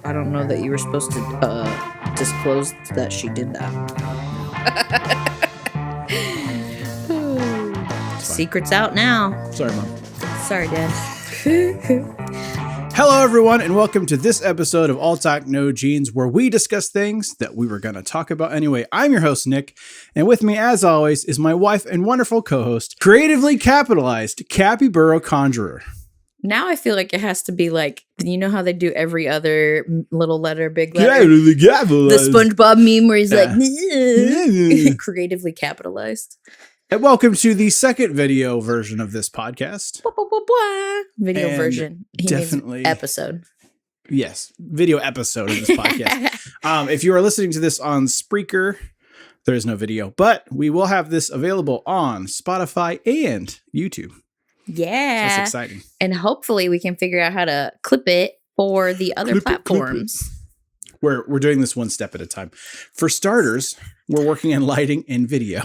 I don't know that you were supposed to disclose that she did that. Secret's out now. Sorry, Mom. Sorry, Dad. Hello, everyone, and welcome to this episode of All Talk No Jeans, where we discuss things that we were going to talk about anyway. I'm your host, Nick, and with me, as always, is my wife and wonderful co-host, creatively capitalized Capybara Conjurer. Now I feel like it has to be like, you know how they do every other little letter, big letter? The SpongeBob meme where he's like, creatively capitalized. And welcome to the second video version of this podcast. Blah, blah, blah, blah. Video And version. He definitely episode. Yes, video episode of this podcast. If you are listening to this on Spreaker, there is no video, but we will have this available on Spotify and YouTube. Yeah. That's exciting. And hopefully we can figure out how to clip it for the other platforms. We're doing this one step at a time. For starters, we're working on lighting and video.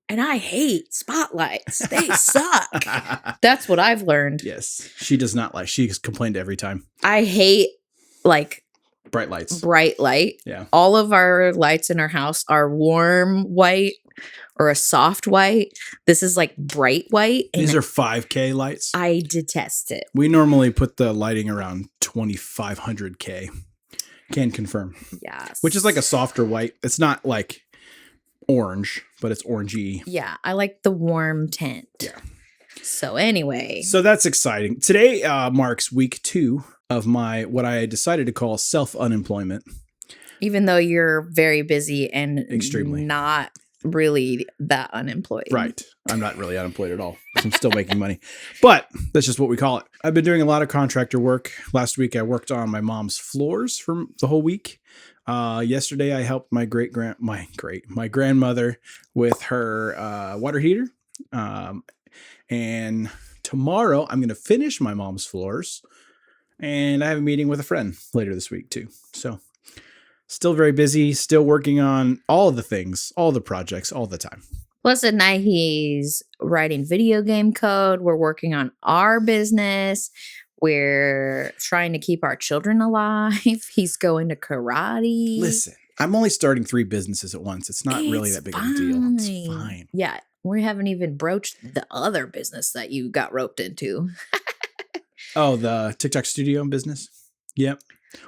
And I hate spotlights. They suck. That's what I've learned. Yes. She does not like. She's complained every time. I hate like bright lights. Bright light. Yeah. All of our lights in our house are warm white or a soft white. This is like bright white. These are 5K lights. I detest it. We normally put the lighting around 2500K. Can confirm. Yes. Which is like a softer white. It's not like orange, but it's orangey. Yeah, I like the warm tint. Yeah. So anyway. So that's exciting. Today marks week 2 of my, what I decided to call self-unemployment. Even though you're very busy and extremely not really that unemployed. Right. I'm not really unemployed at all. I'm still making money. But that's just what we call it. I've been doing a lot of contractor work. Last week I worked on my mom's floors for the whole week. Yesterday I helped my grandmother with her water heater. And tomorrow I'm going to finish my mom's floors, and I have a meeting with a friend later this week too. So still very busy, still working on all of the things, all the projects, all the time. Plus at night he's writing video game code. We're working on our business. We're trying to keep our children alive. He's going to karate. Listen, I'm only starting 3 businesses at once. It's not really that big of a deal. It's fine. Yeah. We haven't even broached the other business that you got roped into. Oh, the TikTok studio business? Yep.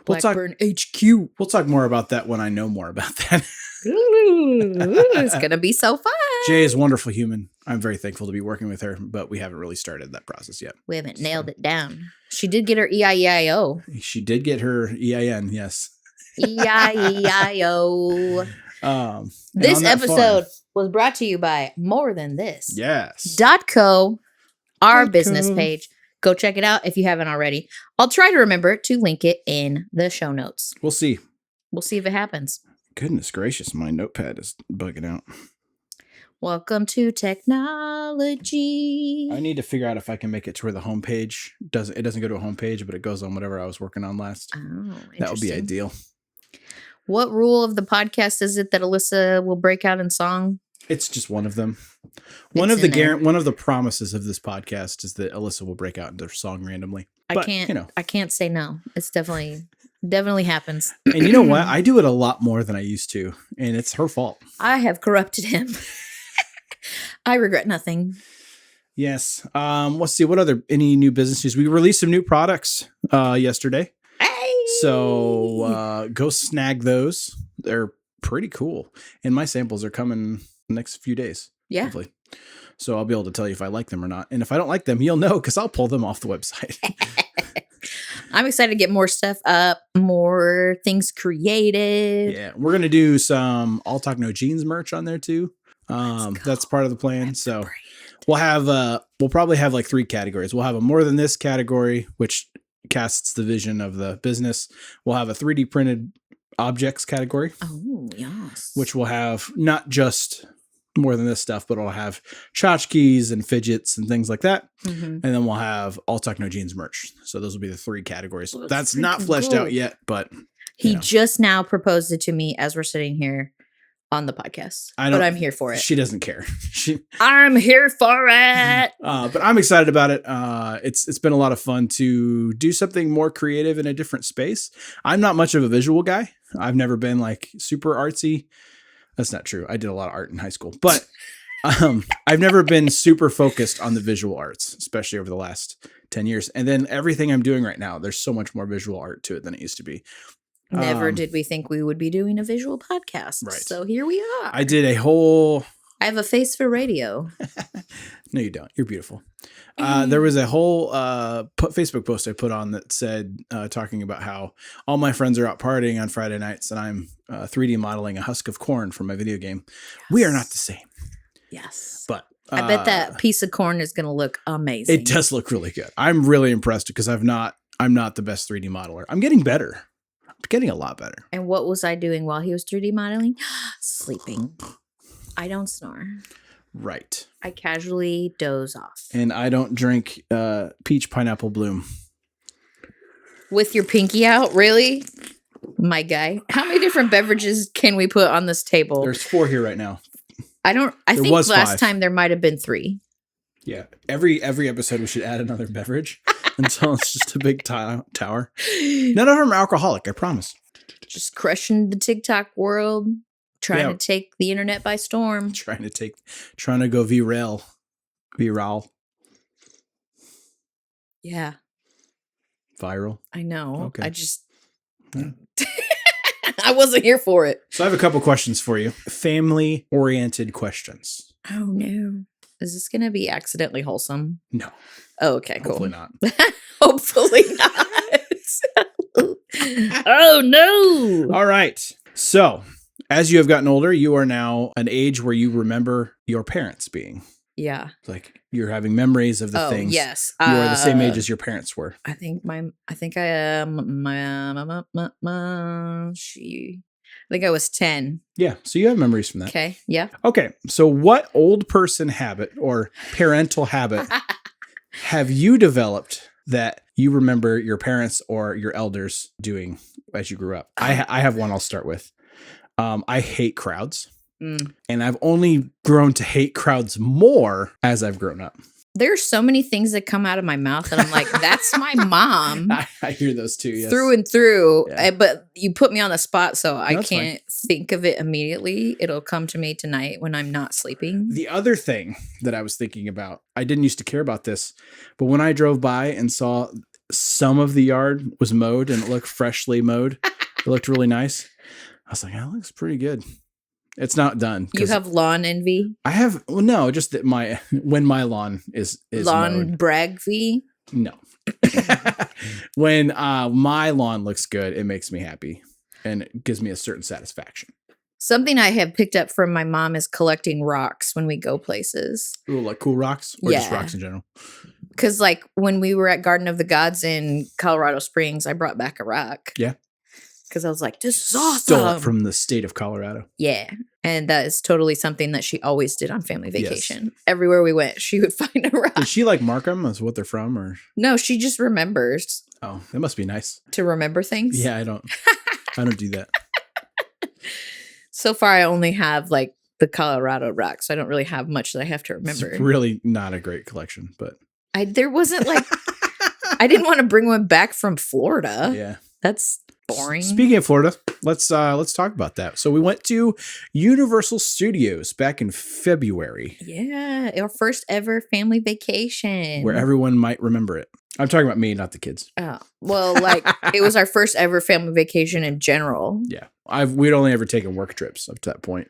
Blackburn HQ. We'll talk more about that when I know more about that. Ooh, it's going to be so fun. Jay is a wonderful human. I'm very thankful to be working with her, but we haven't really started that process yet. We haven't nailed it down. She did get her EIEIO. She did get her EIN, yes. EIEIO. This episode was brought to you by More Than This. Yes. .co, our business page. Go check it out if you haven't already. I'll try to remember to link it in the show notes. We'll see. We'll see if it happens. Goodness gracious, my notepad is bugging out. Welcome to technology. I need to figure out if I can make it to where the homepage doesn't go to a homepage, but it goes on whatever I was working on last. Oh, that would be ideal. What rule of the podcast is it that Alyssa will break out in song? It's just one of them. One of the promises of this podcast is that Alyssa will break out into song randomly. I can't say no. It's definitely happens. And you know what? I do it a lot more than I used to, and it's her fault. I have corrupted him. I regret nothing. Yes. Let's see. What any new business news? We released some new products yesterday. Hey! So go snag those. They're pretty cool. And my samples are coming the next few days. Yeah. Hopefully. So I'll be able to tell you if I like them or not. And if I don't like them, you'll know because I'll pull them off the website. I'm excited to get more stuff up, more things created. Yeah. We're going to do some All Talk No Jeans merch on there too. That's part of the plan. So we'll probably have like 3 categories. We'll have a More Than This category, which casts the vision of the business. We'll have a 3D printed objects category. Oh, yes. Which will have not just More Than This stuff, but it'll have tchotchkes and fidgets and things like that. Mm-hmm. And then we'll have All Talk No Jeans merch. So those will be the 3 categories. That's not fleshed out yet, but he just now proposed it to me as we're sitting here on the podcast. But I'm here for it. She doesn't care. I'm here for it. But I'm excited about it. It's been a lot of fun to do something more creative in a different space. I'm not much of a visual guy. I've never been like super artsy. That's not true. I did a lot of art in high school, but I've never been super focused on the visual arts, especially over the last 10 years. And then everything I'm doing right now, there's so much more visual art to it than it used to be. Never did we think we would be doing a visual podcast. Right. So here we are. I did a whole... I have a face for radio. No, you don't. You're beautiful. There was a whole Facebook post I put on that said, talking about how all my friends are out partying on Friday nights and I'm 3D modeling a husk of corn for my video game. Yes. We are not the same. Yes. But I bet that piece of corn is going to look amazing. It does look really good. I'm really impressed because I'm not the best 3D modeler. I'm getting better. I'm getting a lot better. And what was I doing while he was 3D modeling? Sleeping. I don't snore. Right. I casually doze off. And I don't drink peach pineapple bloom. With your pinky out? Really? My guy. How many different beverages can we put on this table? There's 4 here right now. I think last 5. Time there might have been 3. Yeah. Every episode we should add another beverage until it's just a big tower. None of them are alcoholic, I promise. Just crushing the TikTok world. Trying to take the internet by storm. Trying to go viral. Yeah. Viral. I know. Okay. I just... I wasn't here for it. So I have a couple questions for you. Family-oriented questions. Oh, no. Is this going to be accidentally wholesome? No. Oh, okay, cool. Hopefully not. Hopefully not. Oh, no. All right. So, as you have gotten older, you are now an age where you remember your parents being. Yeah. Like you're having memories of the things. Yes. You are the same age as your parents were. I think I I was 10. Yeah. So you have memories from that. Okay. Yeah. Okay. So what old person habit or parental habit have you developed that you remember your parents or your elders doing as you grew up? I have one I'll start with. I hate crowds. And I've only grown to hate crowds more as I've grown up. There's so many things that come out of my mouth and I'm like, that's my mom. I hear those too. Yes. Through and through. Yeah. But you put me on the spot, so I can't think of it immediately. It'll come to me tonight when I'm not sleeping. The other thing that I was thinking about, I didn't used to care about this, but when I drove by and saw some of the yard was mowed and it looked freshly mowed, it looked really nice. I was like, that looks pretty good. It's not done. You have lawn envy? I have, well, no, just that when my lawn is lawn mowed. bragvy? No. When my lawn looks good, it makes me happy and it gives me a certain satisfaction. Something I have picked up from my mom is collecting rocks when we go places. Ooh, like cool rocks or just rocks in general? Because like when we were at Garden of the Gods in Colorado Springs, I brought back a rock. Yeah. Because I was like, this is awesome. Stole it from the state of Colorado. Yeah. And that is totally something that she always did on family vacation. Yes. Everywhere we went, she would find a rock. Did she like mark them as what they're from? Or no, she just remembers. Oh, that must be nice. To remember things? Yeah, I don't do that. So far, I only have like the Colorado rocks. So I don't really have much that I have to remember. It's really not a great collection, but. There wasn't like, I didn't want to bring one back from Florida. Yeah. That's boring. Speaking of Florida, let's talk about that. So we went to Universal Studios back in February. Yeah, our first ever family vacation. Where everyone might remember it. I'm talking about me, not the kids. Oh, well, like it was our first ever family vacation in general. Yeah. We'd only ever taken work trips up to that point.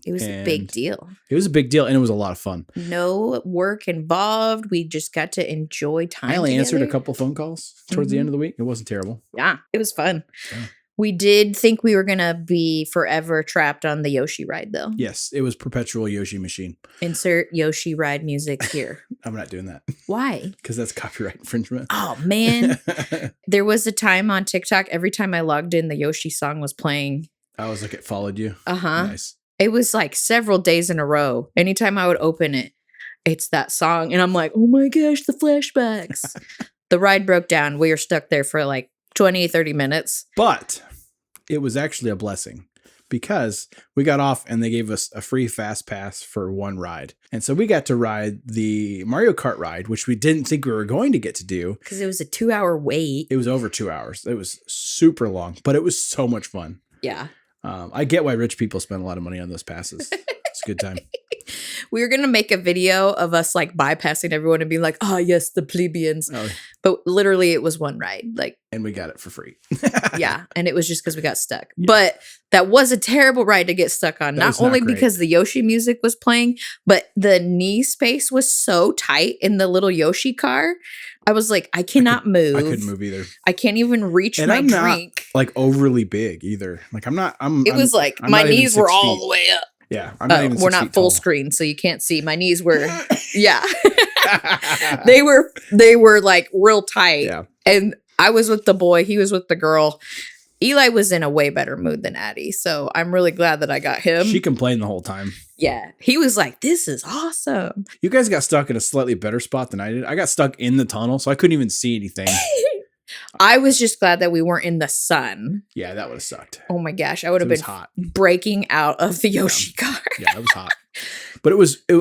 It was a big deal. It was a big deal and it was a lot of fun. No work involved. We just got to enjoy time. I only together. answered a couple phone calls towards the end of the week. It wasn't terrible. Yeah, it was fun. Yeah. We did think we were going to be forever trapped on the Yoshi ride, though. Yes, it was perpetual Yoshi machine. Insert Yoshi ride music here. I'm not doing that. Why? Because that's copyright infringement. Oh, man. There was a time on TikTok, every time I logged in, the Yoshi song was playing. I was like, it followed you? Uh-huh. Nice. It was like several days in a row. Anytime I would open it, it's that song. And I'm like, oh my gosh, the flashbacks. The ride broke down. We were stuck there for like 20, 30 minutes. But it was actually a blessing because we got off and they gave us a free fast pass for one ride. And so we got to ride the Mario Kart ride, which we didn't think we were going to get to do. Because it was a 2-hour wait. It was over 2 hours. It was super long, but it was so much fun. Yeah. I get why rich people spend a lot of money on those passes. It's a good time. We were going to make a video of us like bypassing everyone and being like, oh, yes, the plebeians. Oh. But literally it was one ride. And we got it for free. Yeah. And it was just because we got stuck. Yeah. But that was a terrible ride to get stuck on. Not only because the Yoshi music was playing, but the knee space was so tight in the little Yoshi car. I was like, I cannot move. I couldn't move either. I can't even reach my I'm drink. Not, like overly big either. Like It was like my knees were all the way up. Yeah, I'm not even 6 we're not feet full tall. Screen, so you can't see. My knees were, yeah, they were like real tight. Yeah, and I was with the boy, he was with the girl. Eli was in a way better mood than Addie, so I'm really glad that I got him. She complained the whole time. Yeah, he was like, "This is awesome." You guys got stuck in a slightly better spot than I did. I got stuck in the tunnel, so I couldn't even see anything. I was just glad that we weren't in the sun. Yeah, that would have sucked. Oh my gosh, I would have been hot. Breaking out of the Yoshi car. Yeah, that was hot. But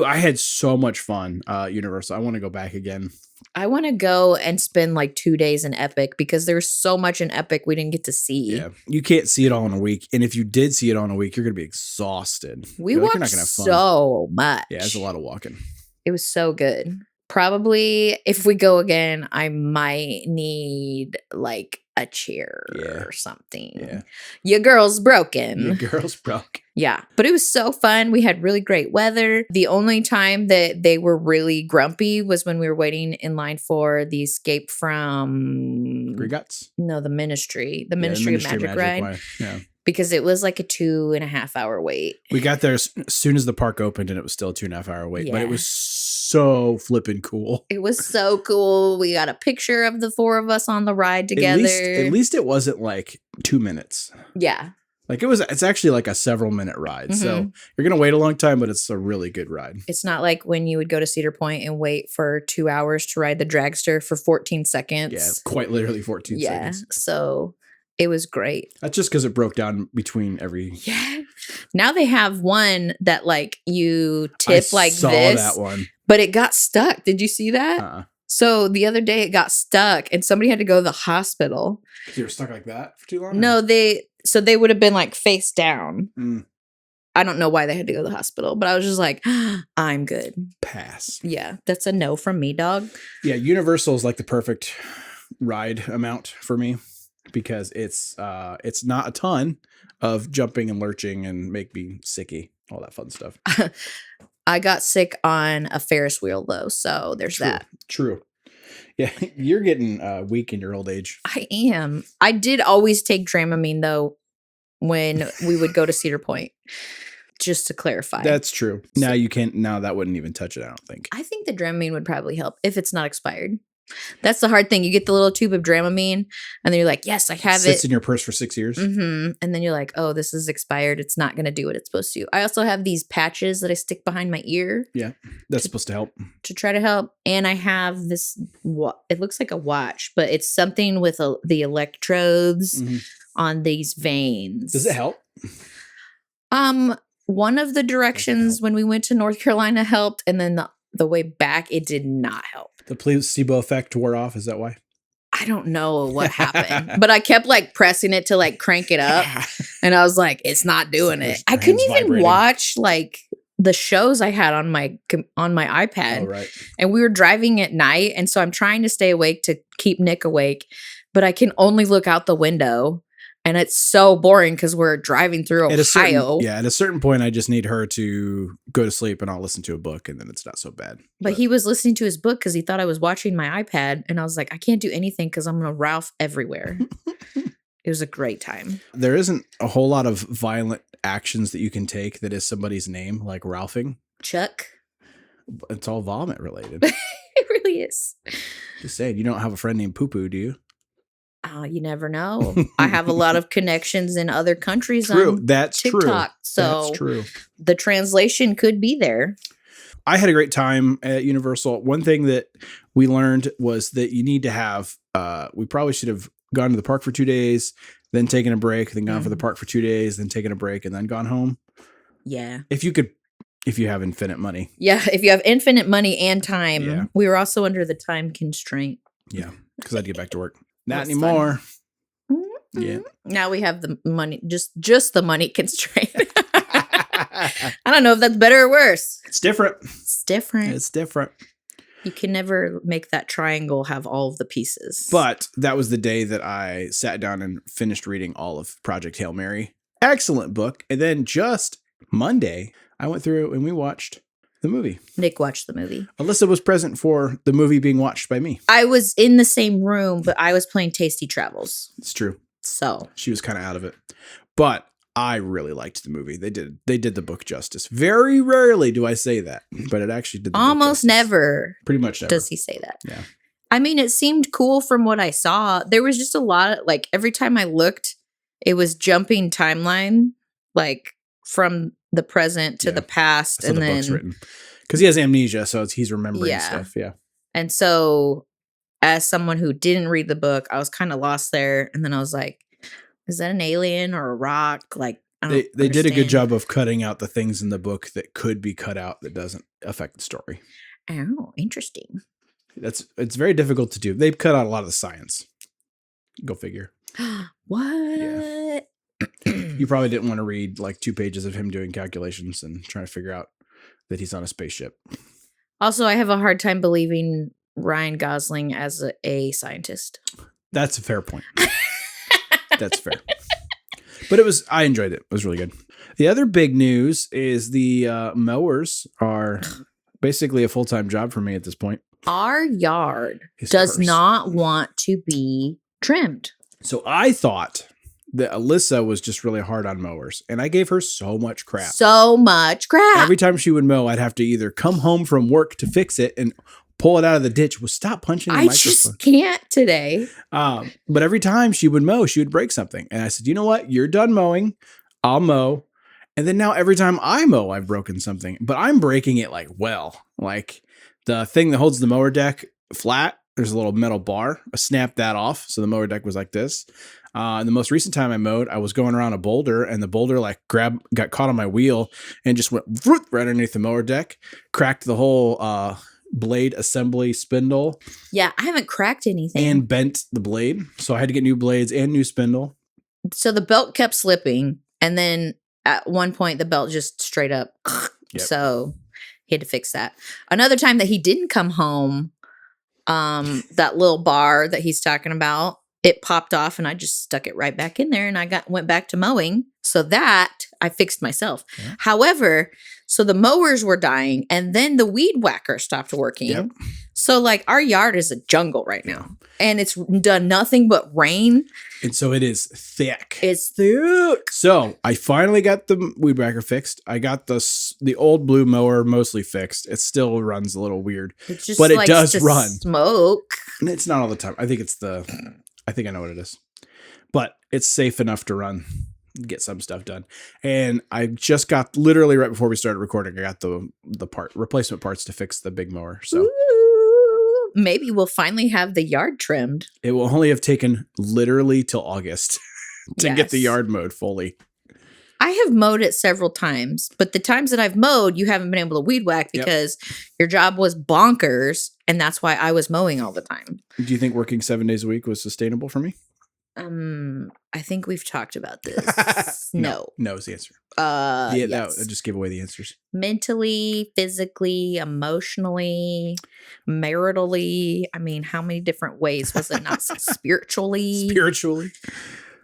I had so much fun. Universal. I want to go back again. I want to go and spend like 2 days in Epic because there's so much in Epic we didn't get to see. Yeah, you can't see it all in a week. And if you did see it all in a week, you're going to be exhausted. We walked so much. Yeah, it's a lot of walking. It was so good. Probably if we go again, I might need like a chair or something. Yeah. Your girl's broken. Your girl's broke. Yeah. But it was so fun. We had really great weather. The only time that they were really grumpy was when we were waiting in line for the Escape from Gringotts? No, the Ministry. The Ministry of Magic ride. Yeah. Because it was like a 2.5 hour wait. We got there as soon as the park opened and it was still a 2.5 hour wait. Yeah. But it was so flippin' cool. It was so cool. We got a picture of the four of us on the ride together. At least it wasn't like 2 minutes. Yeah. Like it's actually like a several minute ride. Mm-hmm. So you're going to wait a long time, but it's a really good ride. It's not like when you would go to Cedar Point and wait for 2 hours to ride the dragster for 14 seconds. Yeah, quite literally 14 seconds. Yeah. So it was great. That's just because it broke down between every. Yeah. Now they have one that like you tip I like saw this. That one. But it got stuck. Did you see that? So the other day it got stuck and somebody had to go to the hospital. You were stuck like that for too long? No, they would have been like face down. Mm. I don't know why they had to go to the hospital, but I was just like, I'm good. Pass. Yeah, that's a no from me, dog. Yeah, Universal is like the perfect ride amount for me because it's not a ton of jumping and lurching and make me sicky, all that fun stuff. I got sick on a Ferris wheel though, so there's that. True. Yeah, you're getting weak in your old age. I am. I did always take Dramamine though when we would go to Cedar Point. Just to clarify. That's true. Now you can't. Now that wouldn't even touch it, I don't think. I think the Dramamine would probably help if it's not expired. That's the hard thing. You get the little tube of Dramamine and then you're like, yes, I have it. Sits in your purse for 6 years. Mm-hmm. And then you're like, oh, this is expired. It's not going to do what it's supposed to. I also have these patches that I stick behind my ear. Yeah, that's supposed to help. To try to help. And I have this, it looks like a watch, but it's something with the electrodes on these veins. Does it help? One of the directions when we went to North Carolina helped. And then the way back, it did not help. The placebo effect wore off. Is that why? I don't know what happened, but I kept like pressing it to like crank it up. And I was like, it's not doing it. I couldn't even watch like the shows I had on my iPad. Oh, right. And we were driving at night. And so I'm trying to stay awake to keep Nick awake, but I can only look out the window. And it's so boring because we're driving through Ohio. At a certain point, I just need her to go to sleep and I'll listen to a book and then it's not so bad. But he was listening to his book because he thought I was watching my iPad. And I was like, I can't do anything because I'm going to Ralph everywhere. It was a great time. There isn't a whole lot of violent actions that you can take that is somebody's name, like Ralphing. Chuck. It's all vomit related. It really is. Just saying, you don't have a friend named Poo Poo, do you? You never know. I have a lot of connections in other countries on That's TikTok. True. So that's true. The translation could be there. I had a great time at Universal. One thing that we learned was that you need to have, we probably should have gone to the park for 2 days, then taken a break, then gone for the park for 2 days, then taken a break, and then gone home. Yeah. If you have infinite money. Yeah, if you have infinite money and time. Yeah. We were also under the time constraint. Yeah, because I had to get back to work. Not anymore. Mm-hmm. Yeah. Now we have the money, just the money constraint. I don't know if that's better or worse. It's different. It's different. It's different. You can never make that triangle have all of the pieces. But that was the day that I sat down and finished reading all of Project Hail Mary. Excellent book. And then just Monday, I went through and we watched the movie. Nick watched the movie. Alyssa was present for the movie being watched by me. I was in the same room, but I was playing Tasty Travels. It's true. So she was kind of out of it. But I really liked the movie. They did the book justice. Very rarely do I say that, but it actually did. Almost never. Pretty much never. Does he say that? Yeah. I mean, it seemed cool from what I saw. There was just a lot of, like, every time I looked, it was jumping timeline, like from the present to the past. And then book's written. Because he has amnesia, so he's remembering stuff. Yeah. And so as someone who didn't read the book, I was kind of lost there. And then I was like, is that an alien or a rock? Like, they did a good job of cutting out the things in the book that could be cut out that doesn't affect the story. Oh, interesting. It's very difficult to do. They've cut out a lot of the science. Go figure. What? Yeah. You probably didn't want to read like 2 pages of him doing calculations and trying to figure out that he's on a spaceship. Also, I have a hard time believing Ryan Gosling as a scientist. That's a fair point. That's fair. But I enjoyed it. It was really good. The other big news is the mowers are basically a full-time job for me at this point. Our yard does not want to be trimmed. So I thought that Alyssa was just really hard on mowers, and I gave her so much crap. Every time she would mow, I'd have to either come home from work to fix it and pull it out of the ditch. Well, stop punching the microphone. I just can't today. But every time she would mow, she would break something. And I said, you know what? You're done mowing. I'll mow. And then now every time I mow, I've broken something. But I'm breaking it like the thing that holds the mower deck flat, there's a little metal bar. I snapped that off. So the mower deck was like this. And the most recent time I mowed, I was going around a boulder and the boulder got caught on my wheel and just went right underneath the mower deck, cracked the whole blade assembly spindle. Yeah, I haven't cracked anything. And bent the blade. So I had to get new blades and new spindle. So the belt kept slipping. And then at one point, the belt just straight up. Yep. So he had to fix that. Another time that he didn't come home, that little bar that he's talking about, it popped off and I just stuck it right back in there and I went back to mowing. So that I fixed myself. Yeah. However, so the mowers were dying and then the weed whacker stopped working. Yep. So like our yard is a jungle right now and it's done nothing but rain. And so it is thick. It's thick. So I finally got the weed whacker fixed. I got the old blue mower mostly fixed. It still runs a little weird, but it does run. Smoke. And it's not all the time. I think I know what it is, but it's safe enough to run, get some stuff done. And I just got literally right before we started recording, I got the replacement parts to fix the big mower. So ooh, maybe we'll finally have the yard trimmed. It will only have taken literally till August to get the yard mowed fully. I have mowed it several times, but the times that I've mowed, you haven't been able to weed whack because your job was bonkers, and that's why I was mowing all the time. Do you think working 7 days a week was sustainable for me? I think we've talked about this. No. No is the answer. Yes. I just gave away the answers. Mentally, physically, emotionally, maritally. I mean, how many different ways was it not spiritually?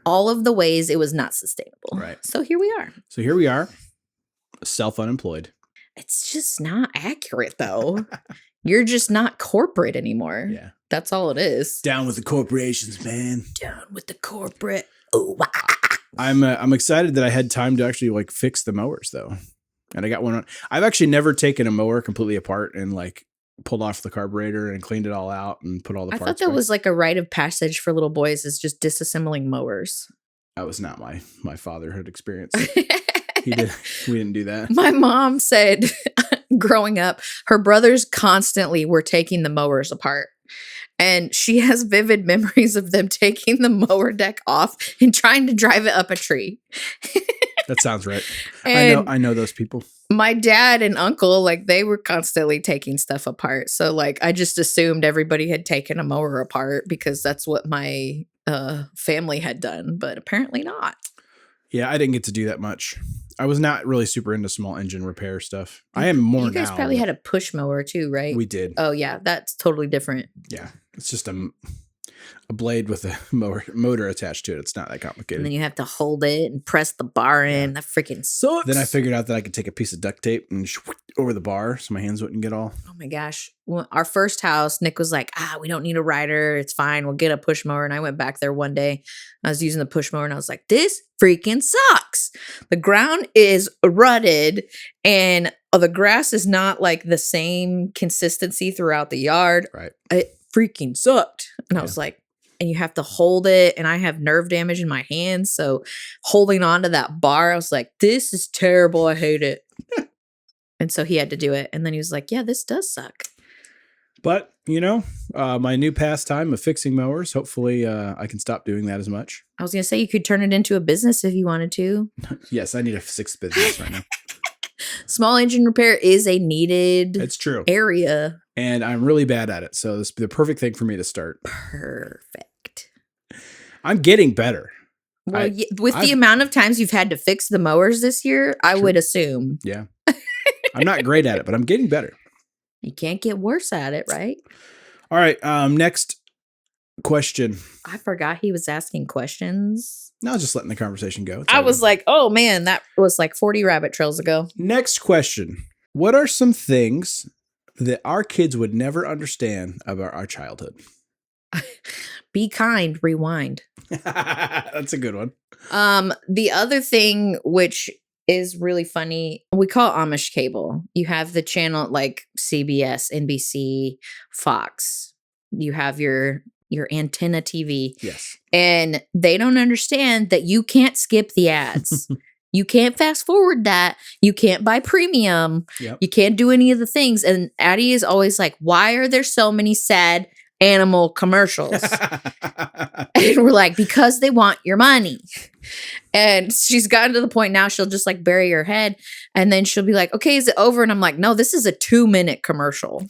All of the ways it was not sustainable. Right. So here we are. Self-unemployed. It's just not accurate, though. You're just not corporate anymore. Yeah. That's all it is. Down with the corporations, man. Down with the corporate. Ooh, I'm excited that I had time to actually fix the mowers though. And I got one on. I've actually never taken a mower completely apart and pulled off the carburetor and cleaned it all out and put all the parts. I thought that was a rite of passage for little boys, is just disassembling mowers. That was not my fatherhood experience. We didn't do that. My mom said growing up, her brothers constantly were taking the mowers apart. And she has vivid memories of them taking the mower deck off and trying to drive it up a tree. That sounds right. And I know those people. My dad and uncle, like, they were constantly taking stuff apart. So, like, I just assumed everybody had taken a mower apart because that's what my family had done, but apparently not. Yeah, I didn't get to do that much. I was not really super into small engine repair stuff. I am more now. You guys probably had a push mower too, right? We did. Oh, yeah. That's totally different. Yeah. It's just a blade with a motor attached to it. It's not that complicated. And then you have to hold it and press the bar in. That freaking sucks. Then I figured out that I could take a piece of duct tape and over the bar so my hands wouldn't get all. Oh my gosh. Well, our first house, Nick was like, we don't need a rider. It's fine. We'll get a push mower. And I went back there one day. I was using the push mower and I was like, this freaking sucks. The ground is rutted and the grass is not like the same consistency throughout the yard. Right. It freaking sucked. And I was like, and you have to hold it. And I have nerve damage in my hands. So holding on to that bar, I was like, this is terrible. I hate it. And so he had to do it. And then he was like, yeah, this does suck. But, my new pastime of fixing mowers, hopefully I can stop doing that as much. I was going to say you could turn it into a business if you wanted to. Yes, I need a sixth business right now. Small engine repair is a needed it's true. area. And I'm really bad at it. So this would be the perfect thing for me to start. Perfect. I'm getting better. Well, the amount of times you've had to fix the mowers this year, I would assume. Yeah. I'm not great at it, but I'm getting better. You can't get worse at it, right? All right. Next question. I forgot he was asking questions. No, I was just letting the conversation go. I was like, oh man, that was like 40 rabbit trails ago. Next question. What are some things that our kids would never understand about our childhood? Be kind, rewind. That's a good one. The other thing, which is really funny, we call it Amish cable. You have the channel like CBS, NBC, Fox. You have your antenna TV. Yes. And they don't understand that you can't skip the ads. You can't fast forward that. You can't buy premium. Yep. You can't do any of the things. And Addie is always like, why are there so many sad animal commercials? And we're like, because they want your money. And she's gotten to the point now she'll just like bury her head and then she'll be like, okay, is it over? And I'm like, no, this is a 2-minute commercial.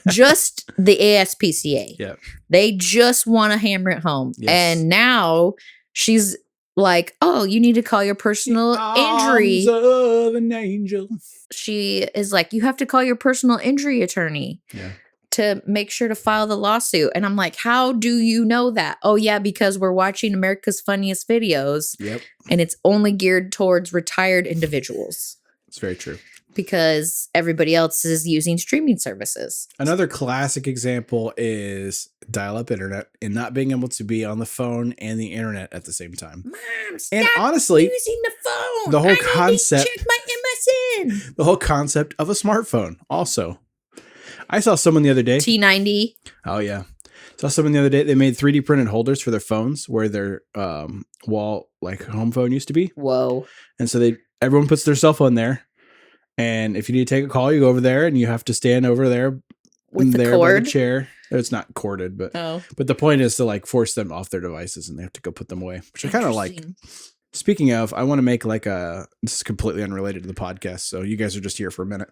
Just the ASPCA. Yep. They just want to hammer it home. Yes. And now she's like, oh, you need to call your personal injury. Arms of an angel. She is like, you have to call your personal injury attorney. Yeah. To make sure to file the lawsuit. And I'm like, how do you know that? Oh, yeah, because we're watching America's Funniest Videos. Yep. And it's only geared towards retired individuals. It's very true. Because everybody else is using streaming services. Another classic example is dial-up internet and not being able to be on the phone and the internet at the same time. Mom, stop and honestly, using the phone. The whole concept. Check my MSN. The whole concept of a smartphone also. I saw someone the other day. T90. Oh, yeah. Saw someone the other day. They made 3D printed holders for their phones where their wall, like home phone used to be. Whoa. And so everyone puts their cell phone there. And if you need to take a call, you go over there and you have to stand over there with the there cord. By the chair. It's not corded, but the point is to like force them off their devices and they have to go put them away, which I kind of like. Speaking of, I want to make like this is completely unrelated to the podcast. So you guys are just here for a minute.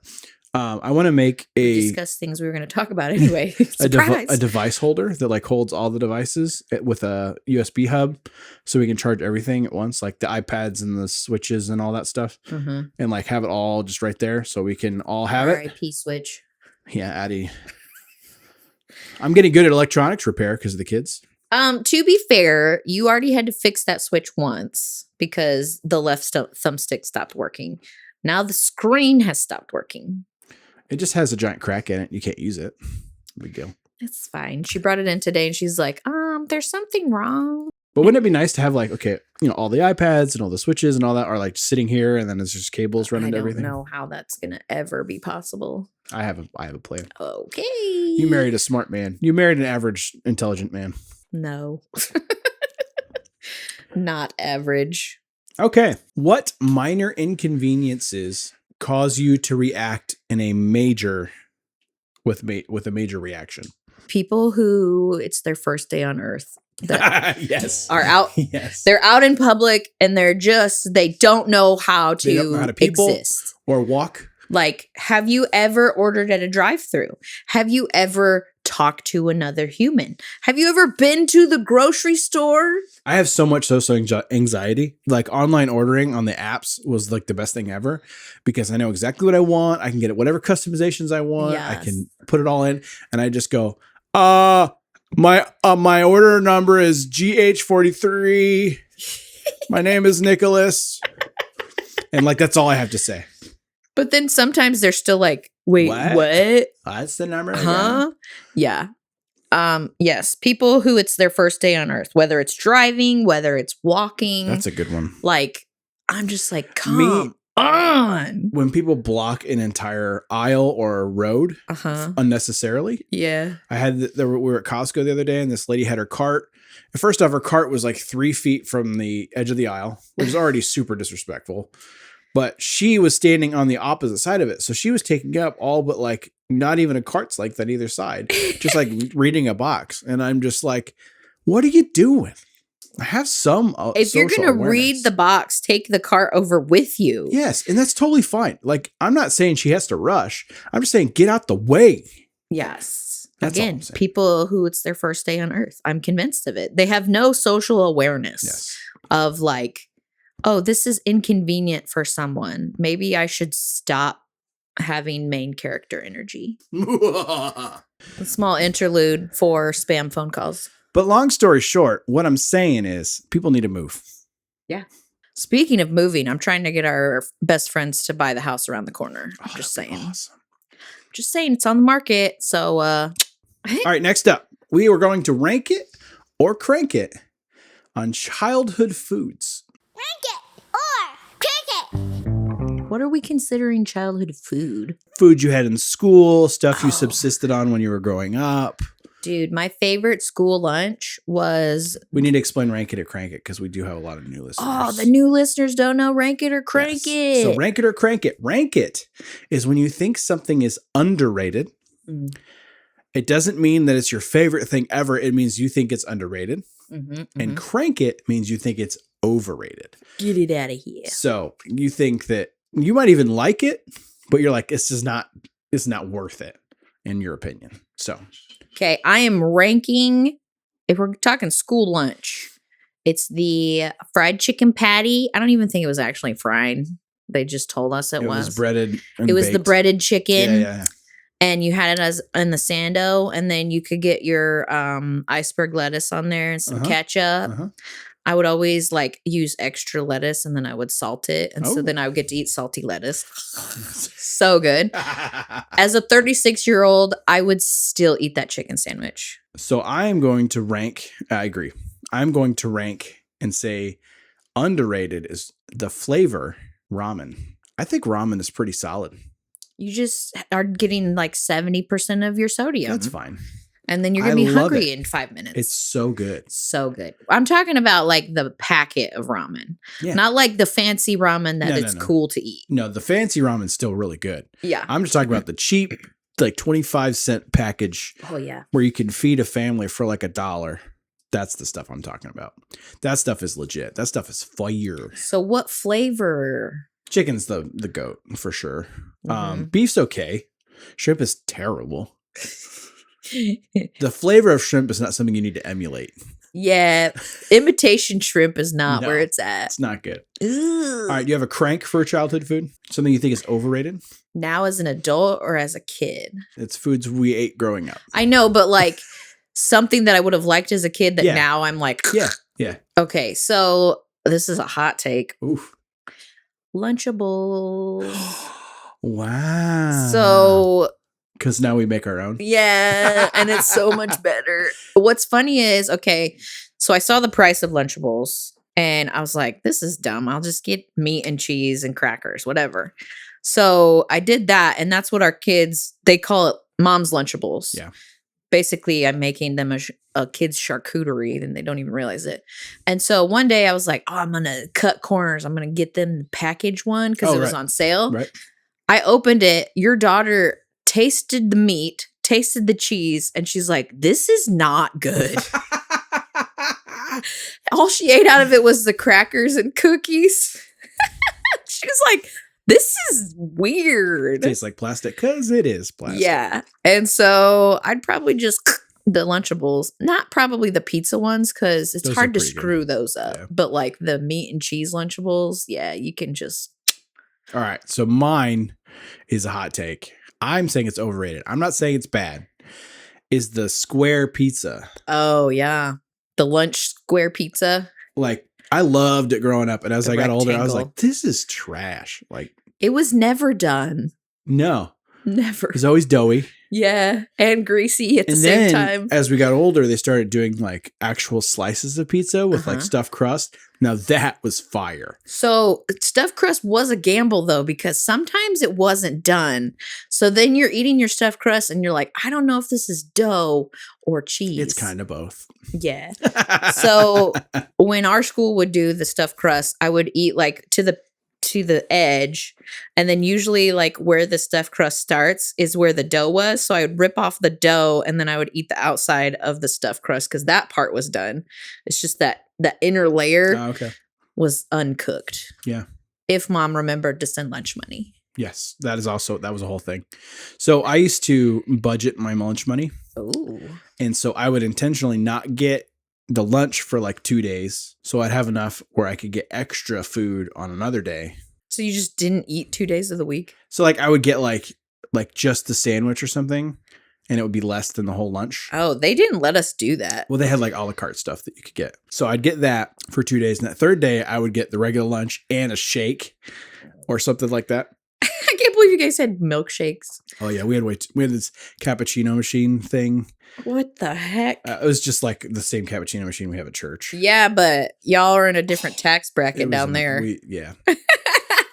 I want to make we discuss things we were going to talk about anyway. a device holder that like holds all the devices with a USB hub, so we can charge everything at once, like the iPads and the switches and all that stuff, and like have it all just right there, so we can all have it. RIP switch. Yeah, Addie. I'm getting good at electronics repair because of the kids. To be fair, you already had to fix that switch once because the left thumbstick stopped working. Now the screen has stopped working. It just has a giant crack in it. You can't use it. Big deal. It's fine. She brought it in today and she's like, there's something wrong. But wouldn't it be nice to have like, okay, all the iPads and all the switches and all that are like sitting here and then there's just cables running to everything? I don't know how that's going to ever be possible. I have a plan. Okay. You married a smart man. You married an average intelligent man. No. Not average. Okay. What minor inconveniences cause you to react in a major with a major reaction? people who it's their first day on Earth that yes. are out. Yes. They're out in public and they don't know how They don't know how to people exist or walk. Like, have you ever ordered at a drive-thru? Have you ever talked to another human? Have you ever been to the grocery store? I have so much social anxiety. Like online ordering on the apps was like the best thing ever because I know exactly what I want. I can get whatever customizations I want. Yes. I can put it all in and I just go, my order number is GH43. My name is Nicholas. And like, that's all I have to say. But then sometimes they're still like, wait, what? That's the number. Huh? Yeah. Yes. People who it's their first day on Earth, whether it's driving, whether it's walking. That's a good one. Like, I'm just like, come on. When people block an entire aisle or a road unnecessarily. Yeah. We were at Costco the other day and this lady had her cart. And first off, her cart was like 3 feet from the edge of the aisle, which is already super disrespectful. But she was standing on the opposite side of it. So she was taking up all but like not even a cart's length on either side, just like reading a box. And I'm just like, what are you doing? I have some if you're going to read the box, take the cart over with you. Yes. And that's totally fine. Like, I'm not saying she has to rush. I'm just saying get out the way. Yes. That's Again, people who it's their first day on Earth. I'm convinced of it. They have no social awareness of like, oh, this is inconvenient for someone. Maybe I should stop having main character energy. A small interlude for spam phone calls. But long story short, what I'm saying is people need to move. Yeah. Speaking of moving, I'm trying to get our best friends to buy the house around the corner. I'm just saying. Awesome. Just saying it's on the market. So, all right, next up, we were going to rank it or crank it on childhood foods. What are we considering childhood food? Food you had in school, stuff you subsisted on when you were growing up. Dude, my favorite school lunch was... We need to explain rank it or crank it because we do have a lot of new listeners. Oh, the new listeners don't know rank it or crank it. So rank it or crank it. Rank it is when you think something is underrated. Mm. It doesn't mean that it's your favorite thing ever. It means you think it's underrated. And crank it means you think it's overrated. Get it out of here. So you think that you might even like it, but you're like, it's not worth it in your opinion. So, okay. I am ranking, if we're talking school lunch, it's the fried chicken patty. I don't even think it was actually fried. They just told us it was breaded. It was baked. The breaded chicken. Yeah. And you had it as in the sando, and then you could get your iceberg lettuce on there and some ketchup. I would always like use extra lettuce and then I would salt it. And so then I would get to eat salty lettuce. So good. As a 36-year-old, I would still eat that chicken sandwich. So I am going to rank. I agree. I'm going to rank and say underrated is the flavor ramen. I think ramen is pretty solid. You just are getting like 70% of your sodium. That's fine. And then you're going to be hungry in 5 minutes. It's so good. So good. I'm talking about like the packet of ramen. Yeah. Not like the fancy ramen that it's cool to eat. No, the fancy ramen's still really good. Yeah. I'm just talking about the cheap, like 25-cent package. Oh, yeah. Where you can feed a family for like $1. That's the stuff I'm talking about. That stuff is legit. That stuff is fire. So what flavor? Chicken's the goat for sure. Beef's okay. Shrimp is terrible. The flavor of shrimp is not something you need to emulate. Yeah. Imitation shrimp is not where it's at. It's not good. All right. Do you have a crank for childhood food? Something you think is overrated? Now as an adult or as a kid? It's foods we ate growing up. I know, but like something that I would have liked as a kid that now I'm like, yeah. Okay. So this is a hot take. Oof. Lunchables. Wow. So... Because now we make our own. Yeah, and it's so much better. What's funny is, okay, so I saw the price of Lunchables, and I was like, this is dumb. I'll just get meat and cheese and crackers, whatever. So I did that, and that's what our kids, they call it mom's Lunchables. Yeah. Basically, I'm making them a kid's charcuterie, and they don't even realize it. And so one day I was like, oh, I'm going to cut corners. I'm going to get them the package one because it was on sale. Right. I opened it. Your daughter tasted the meat tasted the cheese and she's like, this is not good. All she ate out of it was the crackers and cookies. She was like, this is weird. It tastes like plastic because it is plastic. Yeah. And so I'd probably just the Lunchables, not probably the pizza ones because it's hard to screw those up. Yeah. But like the meat and cheese Lunchables, yeah, you can just. All right. So mine is a hot take. I'm saying it's overrated. I'm not saying it's bad. Is the square pizza. Oh, yeah. The lunch square pizza. Like, I loved it growing up. And as I got older, I was like, this is trash. Like, it was never done. No. Never. It was always doughy. Yeah. And greasy at the same time. As we got older, they started doing like actual slices of pizza with like stuffed crust. Now that was fire. So stuffed crust was a gamble though, because sometimes it wasn't done. So then you're eating your stuffed crust and you're like, I don't know if this is dough or cheese. It's kind of both. Yeah. So when our school would do the stuffed crust, I would eat like to the edge, and then usually like where the stuffed crust starts is where the dough was. So I would rip off the dough and then I would eat the outside of the stuffed crust because that part was done. It's just that inner layer was uncooked. Yeah. If mom remembered to send lunch money. Yes, that was a whole thing. So I used to budget my lunch money. Oh. And so I would intentionally not get the lunch for like 2 days. So I'd have enough where I could get extra food on another day. So you just didn't eat 2 days of the week? So like I would get like just the sandwich or something, and it would be less than the whole lunch. Oh, they didn't let us do that. Well, they had like a la carte stuff that you could get. So I'd get that for 2 days. And that third day I would get the regular lunch and a shake or something like that. I can't believe you guys had milkshakes. Oh yeah, we had this cappuccino machine thing. What the heck? It was just like the same cappuccino machine we have at church. Yeah, but y'all are in a different tax bracket down there. Yeah.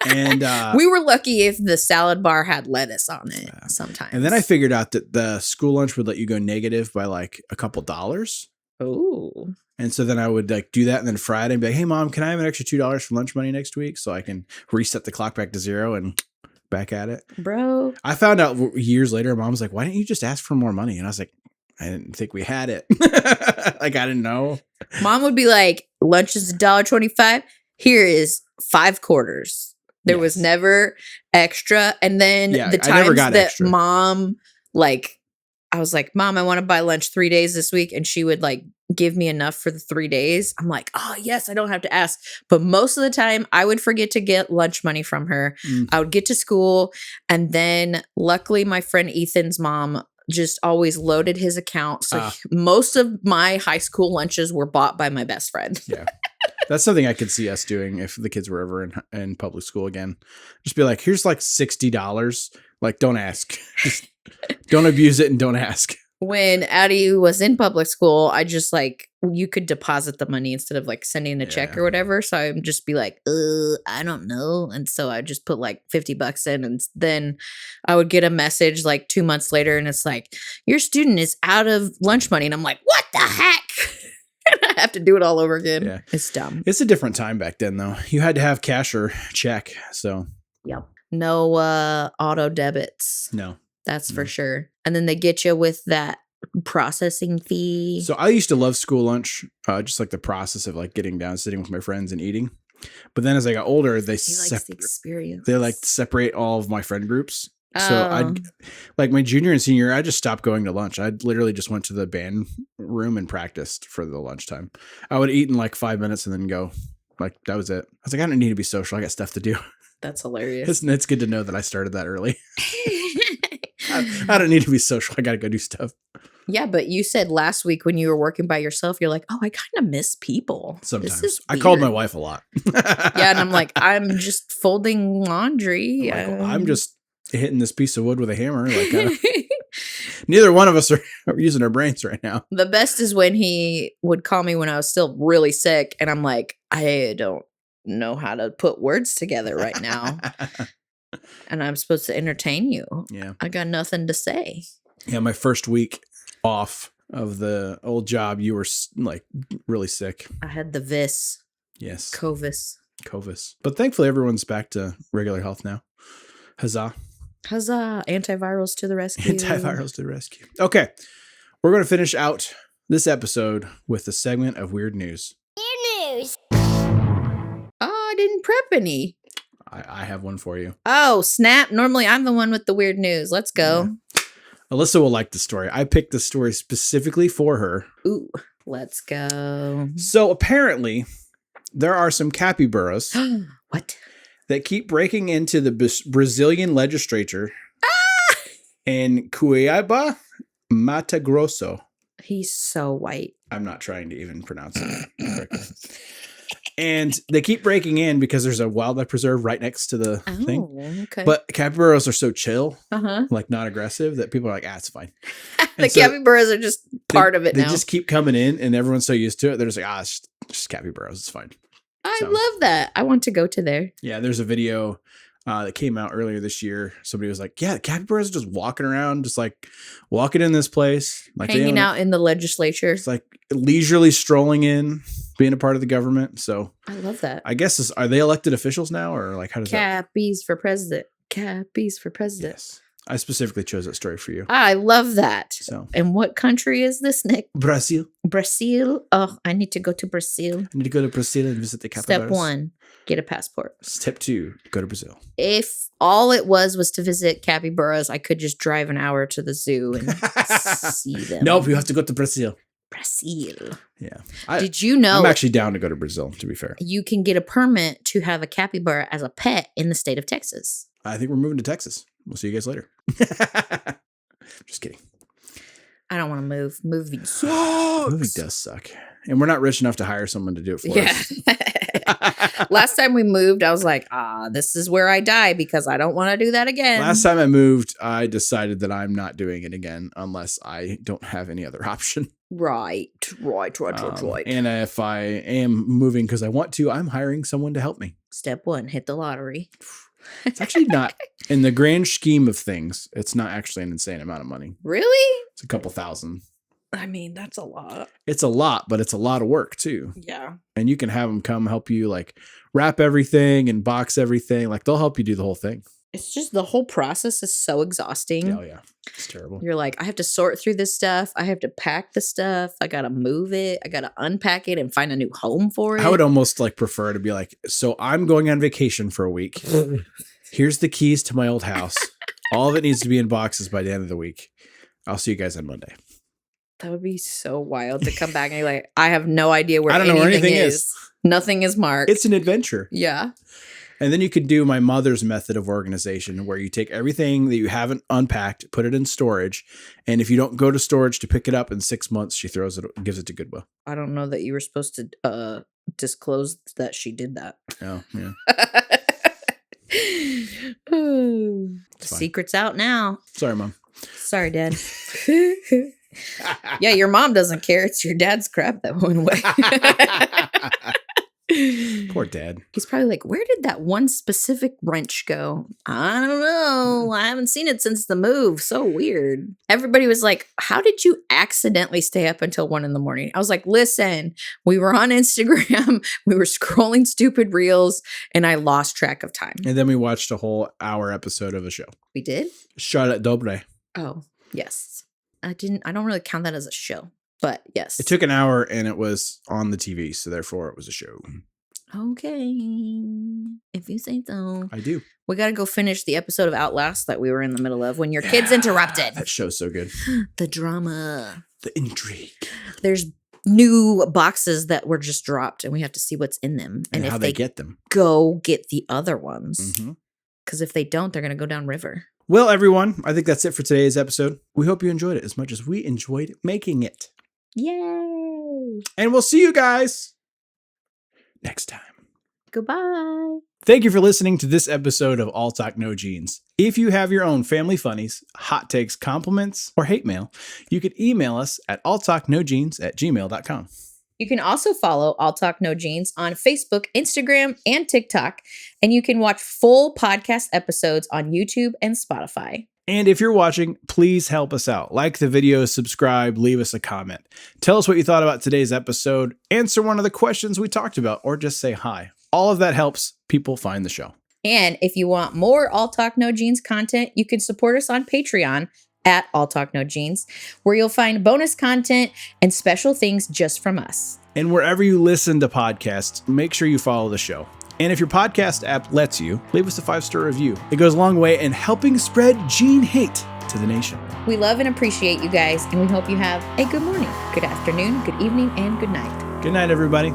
And we were lucky if the salad bar had lettuce on it sometimes. And then I figured out that the school lunch would let you go negative by like a couple dollars. Oh. And so then I would like do that, and then Friday and be like, hey mom, can I have an extra $2 for lunch money next week so I can reset the clock back to zero and back at it? Bro. I found out years later, mom was like, why didn't you just ask for more money? And I was like, I didn't think we had it. Like, I didn't know. Mom would be like, lunch is $1.25. Here is 5 quarters. There was never extra. And then the times that extra. Mom, like, I was like, Mom, I want to buy lunch 3 days this week. And she would like give me enough for the 3 days. I'm like, oh, yes, I don't have to ask. But most of the time I would forget to get lunch money from her. I would get to school. And then luckily my friend Ethan's mom just always loaded his account. So most of my high school lunches were bought by my best friend. Yeah. That's something I could see us doing if the kids were ever in public school again. Just be like, here's like $60. Like, don't ask. Just don't abuse it and don't ask. When Addie was in public school, I just like, you could deposit the money instead of like sending a check or whatever. So I would just be like, I don't know. And so I just put like $50 in, and then I would get a message like 2 months later and it's like, your student is out of lunch money. And I'm like, what the heck? And I have to do it all over again. Yeah. It's dumb. It's a different time back then though. You had to have cash or check. So yep. No auto debits. No. That's for sure. And then they get you with that processing fee. So I used to love school lunch, just like the process of like getting down, sitting with my friends and eating. But then as I got older, they like separate all of my friend groups. So I'd like my junior and senior, I just stopped going to lunch. I literally just went to the band room and practiced for the lunchtime. I would eat in like 5 minutes and then go. Like, that was it. I was like, I don't need to be social. I got stuff to do. That's hilarious. It's good to know that I started that early. I don't need to be social. I got to go do stuff. Yeah, but you said last week when you were working by yourself, you're like, oh, I kind of miss people. Sometimes. I called my wife a lot. Yeah, and I'm like, I'm just folding laundry. I'm just hitting this piece of wood with a hammer. Like, neither one of us are using our brains right now. The best is when he would call me when I was still really sick, and I'm like, I don't know how to put words together right now. And I'm supposed to entertain you. Yeah. I got nothing to say. Yeah, my first week off of the old job, you were like really sick. I had the vis. Yes. Covis. But thankfully everyone's back to regular health now. Huzzah. Huzzah! Antivirals to the rescue. Antivirals to the rescue. Okay. We're going to finish out this episode with a segment of weird news. Weird news. Oh, I didn't prep any. I have one for you. Oh, snap. Normally I'm the one with the weird news. Let's go. Yeah. Alyssa will like the story. I picked the story specifically for her. Ooh, let's go. So apparently, there are some capybaras. What? That keep breaking into the Brazilian legislature in Cuiabá, Mato Grosso. He's so white. I'm not trying to even pronounce it correctly. And they keep breaking in because there's a wildlife preserve right next to the thing. Okay. But capybaras are so chill, like not aggressive, that people are like, it's fine. The capybaras are just part of it now. They just keep coming in, and everyone's so used to it. They're just like, it's just capybaras. It's fine. I love that. I want to go to there. Yeah, there's a video that came out earlier this year. Somebody was like, yeah, capybaras are just walking around, just like walking in this place. Like hanging out in the legislature. It's like leisurely strolling in, being a part of the government. So I love that. I guess, are they elected officials now, or like how does Cappies for president. Cappies for president. Yes. I specifically chose that story for you. I love that. So, and what country is this, Nick? Brazil. Brazil. Oh, I need to go to Brazil. I need to go to Brazil and visit the capybaras. Step 1, get a passport. Step 2, go to Brazil. If all it was to visit capybaras, I could just drive an hour to the zoo and see them. Nope, you have to go to Brazil. Brazil. Yeah. Did you know? I'm actually down to go to Brazil, to be fair. You can get a permit to have a capybara as a pet in the state of Texas. I think we're moving to Texas. We'll see you guys later. Just kidding. I don't want to move. Moving sucks. Moving does suck. And we're not rich enough to hire someone to do it for us. Last time we moved, I was like, this is where I die because I don't want to do that again. Last time I moved, I decided that I'm not doing it again unless I don't have any other option. Right. And if I am moving because I want to, I'm hiring someone to help me. Step 1, hit the lottery. It's actually not, in the grand scheme of things, it's not actually an insane amount of money. Really? It's a couple thousand. I mean, that's a lot. It's a lot, but it's a lot of work too. Yeah. And you can have them come help you like wrap everything and box everything. Like they'll help you do the whole thing. It's just the whole process is so exhausting. Oh yeah. It's terrible. You're like, I have to sort through this stuff. I have to pack the stuff. I got to move it. I got to unpack it and find a new home for it. I would almost like prefer to be like, so I'm going on vacation for a week. Here's the keys to my old house. All of it needs to be in boxes by the end of the week. I'll see you guys on Monday. That would be so wild to come back and you're like, I have no idea where anything is. Nothing is marked. It's an adventure. Yeah. And then you could do my mother's method of organization where you take everything that you haven't unpacked, put it in storage. And if you don't go to storage to pick it up in 6 months, she gives it to Goodwill. I don't know that you were supposed to disclose that she did that. Oh, yeah. Secret's out now. Sorry, Mom. Sorry, Dad. Yeah, your mom doesn't care. It's your dad's crap that went away. Poor Dad. He's probably like, where did that one specific wrench go? I don't know. I haven't seen it since the move. So weird. Everybody was like, how did you accidentally stay up until 1 a.m? I was like, listen, we were on Instagram. We were scrolling stupid reels and I lost track of time. And then we watched a whole hour episode of a show. We did? Charlotte Dobre. Oh, yes. I don't really count that as a show. But yes. It took an hour and it was on the TV, so therefore it was a show. Okay. If you say so. I do. We got to go finish the episode of Outlast that we were in the middle of when your kids interrupted. That show's so good. The drama. The intrigue. There's new boxes that were just dropped and we have to see what's in them. And if how they get them. Go get the other ones. Because if they don't, they're going to go downriver. Well, everyone, I think that's it for today's episode. We hope you enjoyed it as much as we enjoyed making it. Yay! And we'll see you guys next time. Goodbye. Thank you for listening to this episode of All Talk No Jeans. If you have your own family funnies, hot takes, compliments, or hate mail, you can email us at alltalknojeans@gmail.com. You can also follow All Talk No Jeans on Facebook, Instagram, and TikTok. And you can watch full podcast episodes on YouTube and Spotify. And if you're watching, please help us out. Like the video, subscribe, leave us a comment. Tell us what you thought about today's episode, answer one of the questions we talked about, or just say hi. All of that helps people find the show. And if you want more All Talk No Jeans content, you can support us on Patreon at All Talk No Jeans, where you'll find bonus content and special things just from us. And wherever you listen to podcasts, make sure you follow the show. And if your podcast app lets you, leave us a 5-star review. It goes a long way in helping spread gene hate to the nation. We love and appreciate you guys, and we hope you have a good morning, good afternoon, good evening, and good night. Good night, everybody.